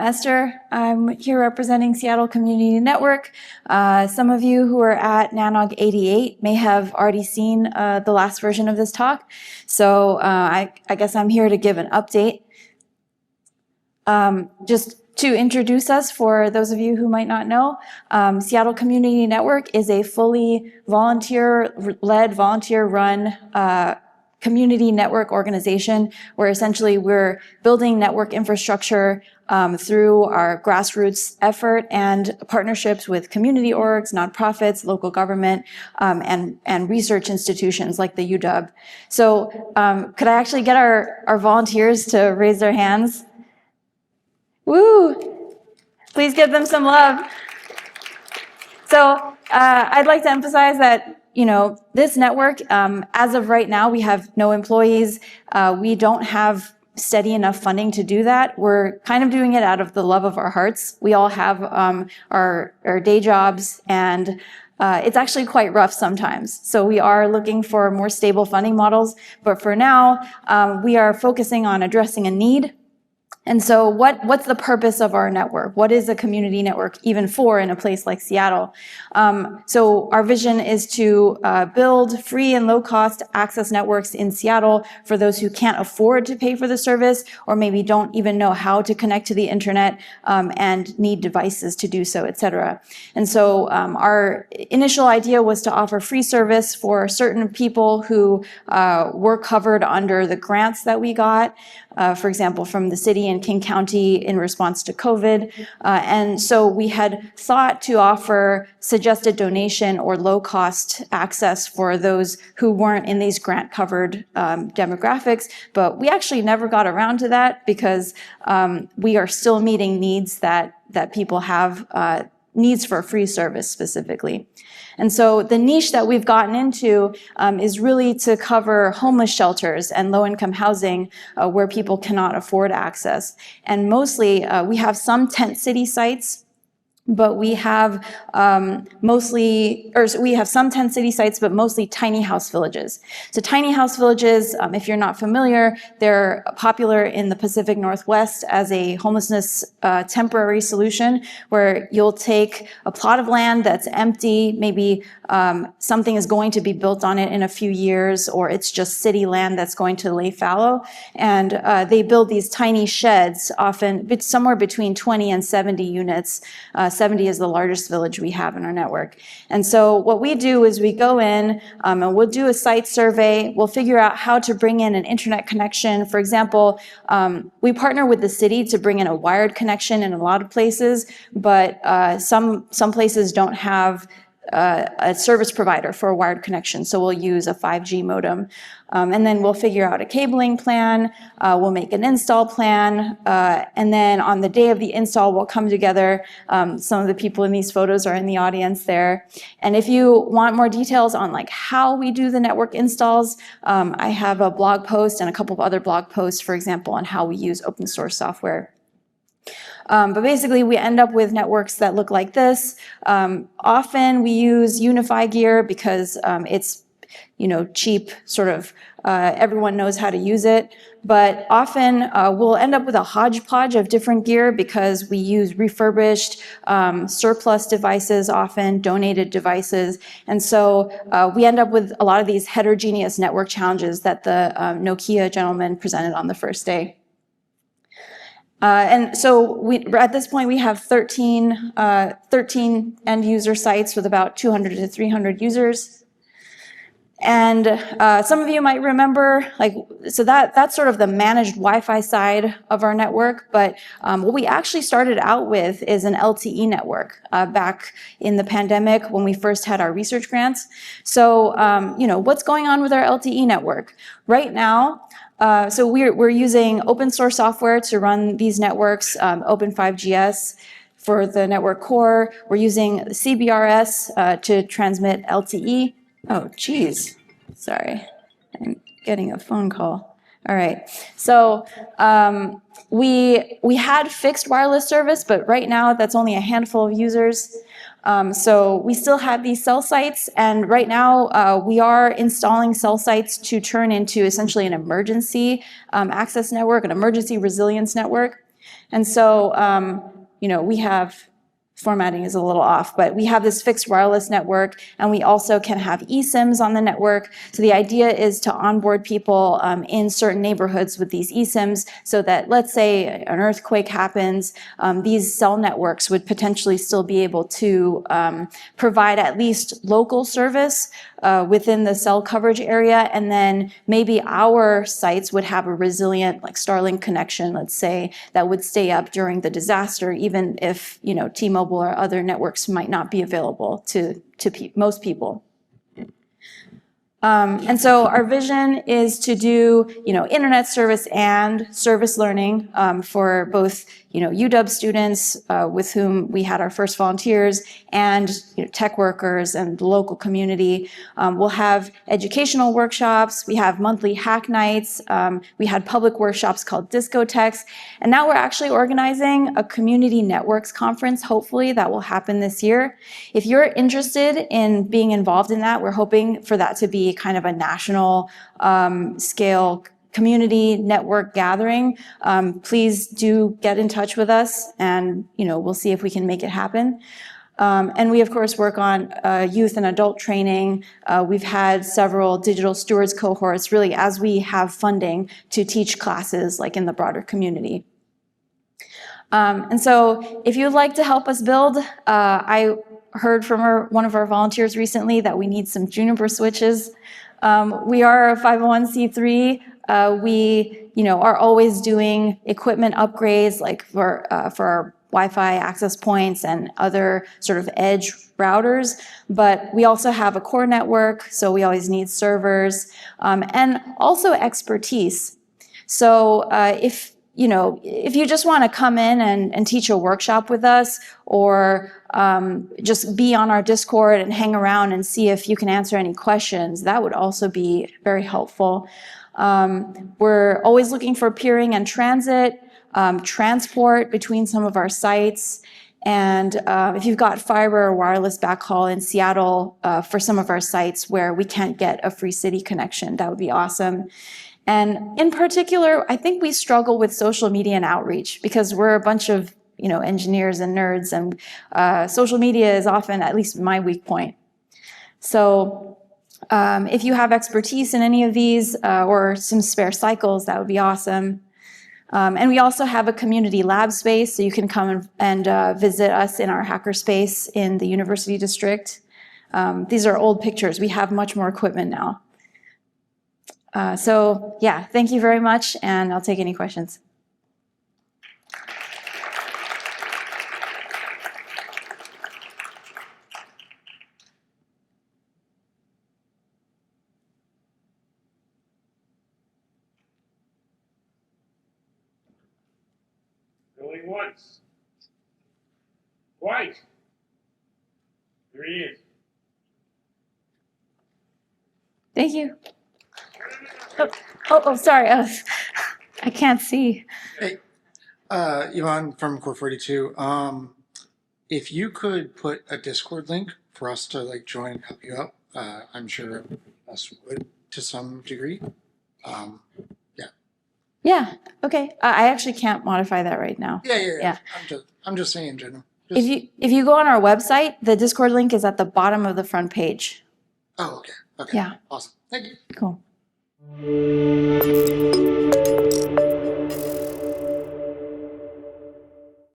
Esther. I'm here representing Seattle Community Network. Some of you who are at NANOG 88 may have already seen the last version of this talk. So I guess I'm here to give an update. Just to introduce us, for those of you who might not know, Seattle Community Network is a fully volunteer-led, volunteer-run community network organization where essentially we're building network infrastructure through our grassroots effort and partnerships with community orgs, nonprofits, local government, and research institutions like the UW. So could I actually get our volunteers to raise their hands? Woo! Please give them some love. So I'd like to emphasize that, this network, as of right now, we have no employees. We don't have steady enough funding to do that. We're kind of doing it out of the love of our hearts. We all have our day jobs, and it's actually quite rough sometimes. So we are looking for more stable funding models. But for now, we are focusing on addressing a need. And so what's the purpose of our network? What is a community network even for in a place like Seattle? So our vision is to build free and low-cost access networks in Seattle for those who can't afford to pay for the service or maybe don't even know how to connect to the internet and need devices to do so, et cetera. And so our initial idea was to offer free service for certain people who were covered under the grants that we got, for example, from the city and King County in response to COVID. And so we had thought to offer suggested donation or low-cost access for those who weren't in these grant-covered demographics, but we actually never got around to that because we are still meeting needs that people have, needs for free service specifically. And so the niche that we've gotten into is really to cover homeless shelters and low-income housing where people cannot afford access. And mostly, we have some tent city sites, but we have we have some tent city sites, but mostly tiny house villages. So tiny house villages, if you're not familiar, they're popular in the Pacific Northwest as a homelessness temporary solution, where you'll take a plot of land that's empty, maybe something is going to be built on it in a few years, or it's just city land that's going to lay fallow, and they build these tiny sheds, often somewhere between 20 and 70 units. 70 is the largest village we have in our network. And so what we do is we go in and we'll do a site survey. We'll figure out how to bring in an internet connection. For example, we partner with the city to bring in a wired connection in a lot of places, but some places don't have a service provider for a wired connection, so we'll use a 5G modem. And then we'll figure out a cabling plan, we'll make an install plan, and then on the day of the install, we'll come together. Some of the people in these photos are in the audience there. And if you want more details on how we do the network installs, I have a blog post and a couple of other blog posts, for example, on how we use open source software. But basically, we end up with networks that look like this. Often we use Unify gear because it's cheap, sort of everyone knows how to use it. But often we'll end up with a hodgepodge of different gear because we use refurbished, surplus devices, often donated devices. And so we end up with a lot of these heterogeneous network challenges that the Nokia gentleman presented on the first day. And so at this point, we have 13 end user sites with about 200 to 300 users. And some of you might remember, so that's sort of the managed Wi-Fi side of our network. But what we actually started out with is an LTE network back in the pandemic when we first had our research grants. So, what's going on with our LTE network? Right now, so we're using open source software to run these networks, Open5GS for the network core. We're using CBRS to transmit LTE. Oh, geez. Sorry. I'm getting a phone call. All right. So we had fixed wireless service, but right now that's only a handful of users. So we still have these cell sites, and right now we are installing cell sites to turn into essentially an emergency access network, an emergency resilience network. And so, we have, formatting is a little off, but we have this fixed wireless network, and we also can have eSIMs on the network. So the idea is to onboard people in certain neighborhoods with these eSIMs so that, let's say an earthquake happens, these cell networks would potentially still be able to provide at least local service within the cell coverage area, and then maybe our sites would have a resilient, like Starlink connection, let's say, that would stay up during the disaster, even if, T-Mobile or other networks might not be available to most people. And so our vision is to do, internet service and service learning for both, UW students with whom we had our first volunteers and tech workers and the local community. We'll have educational workshops. We have monthly hack nights. We had public workshops called discotheques. And now we're actually organizing a community networks conference, hopefully, that will happen this year. If you're interested in being involved in that, we're hoping for that to be kind of a national scale community network gathering. Please do get in touch with us, and we'll see if we can make it happen. And we, of course, work on youth and adult training. We've had several digital stewards cohorts, really, as we have funding to teach classes like in the broader community. And so if you'd like to help us build, I heard from one of our volunteers recently that we need some Juniper switches. We are a 501c3. We, are always doing equipment upgrades, like for our Wi-Fi access points and other sort of edge routers. But we also have a core network, so we always need servers, and also expertise. So if you just want to come in and teach a workshop with us, or just be on our Discord and hang around and see if you can answer any questions, that would also be very helpful. We're always looking for peering and transit, transport between some of our sites. And if you've got fiber or wireless backhaul in Seattle for some of our sites where we can't get a free city connection, that would be awesome. And in particular, I think we struggle with social media and outreach because we're a bunch of, engineers and nerds, and social media is often, at least my weak point. So if you have expertise in any of these or some spare cycles, that would be awesome. And we also have a community lab space, so you can come and visit us in our hackerspace in the University District. These are old pictures. We have much more equipment now. So yeah, thank you very much, and I'll take any questions. Going once. Twice. There he is. Thank you. Oh, sorry. I can't see. Hey, Ivan from Core 42. If you could put a Discord link for us to join and help you out, I'm sure us would to some degree. Yeah. Okay. I actually can't modify that right now. Yeah. I'm just saying in general. If you go on our website, the Discord link is at the bottom of the front page. Oh, okay. Yeah. Awesome. Thank you. Cool.